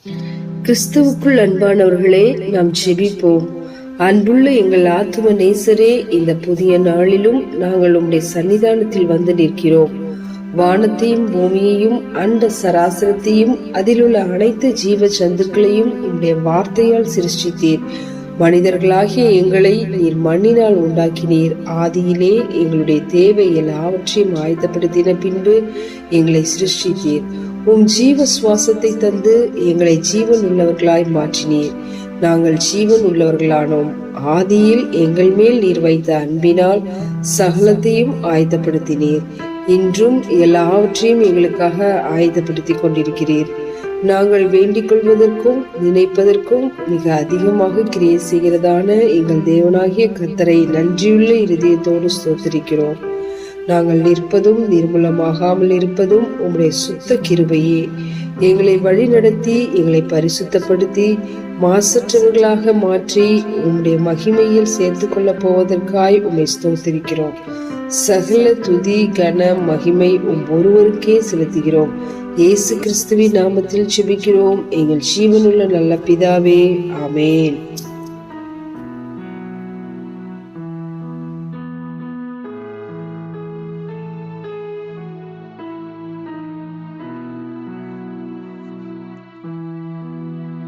கிறிஸ்துவுக்குள் அன்பானவர்களே, நாம் ஜெபிப்போம். அன்புள்ள எங்கள் ஆத்தும நேசரே, இந்த புதிய நாளிலும் நாங்கள் உம்முடைய சன்னிதானத்தில் வந்து நிற்கிறோம். வானத்தையும் பூமியையும் அண்ட சராசரத்தையும் அதிலுள்ள அனைத்து ஜீவ சந்துக்களையும் உம்முடைய வார்த்தையால் சிருஷ்டித்தீர். மனிதர்களாகிய எங்களை நீர் மண்ணினால் உண்டாக்கினீர். ஆதியிலே எங்களுடைய தேவை எல்லாவற்றையும் ஆயத்தப்படுத்தின பின்பு எங்களை சிருஷ்டித்தீர். உம் ஜீவ சுவாசத்தை தந்து எங்களை ஜீவன் உள்ளவர்களாய் மாற்றினீர். நாங்கள் ஜீவன் உள்ளவர்களானோம். ஆதியில் எங்கள் மேல் நீர் வைத்த அன்பினால் சகலத்தையும் ஆயத்தப்படுத்தினீர். இன்றும் எல்லாவற்றையும் எங்களுக்காக ஆயத்தப்படுத்தி கொண்டிருக்கிறீர். நாங்கள் வேண்டிக் கொள்வதற்கும் நினைப்பதற்கும் மிக அதிகமாக கிரியை செய்கிறதான எங்கள் தேவனாகிய கர்த்தரை நன்றியுள்ள இருதயத்தோடு ஸ்தோத்திரிக்கிறோம். நாங்கள் நிற்பதும் நிர்மூலமாகாமல் இருப்பதும் உம்முடைய சுத்த கிருபையே. எங்களை வழி நடத்தி எங்களை பரிசுத்தப்படுத்தி மாசற்றவர்களாக மாற்றி உம்முடைய மகிமையில் சேர்த்து கொள்ள போவதற்காய் உம்மை ஸ்தோத்திரிக்கிறோம். சகல துதி கன மகிமை ஒருவருக்கே செலுத்துகிறோம். இயேசு கிறிஸ்துவின் நாமத்தில் ஜெபிக்கிறோம் எங்கள் ஜீவனுள்ள நல்ல பிதாவே, ஆமென்.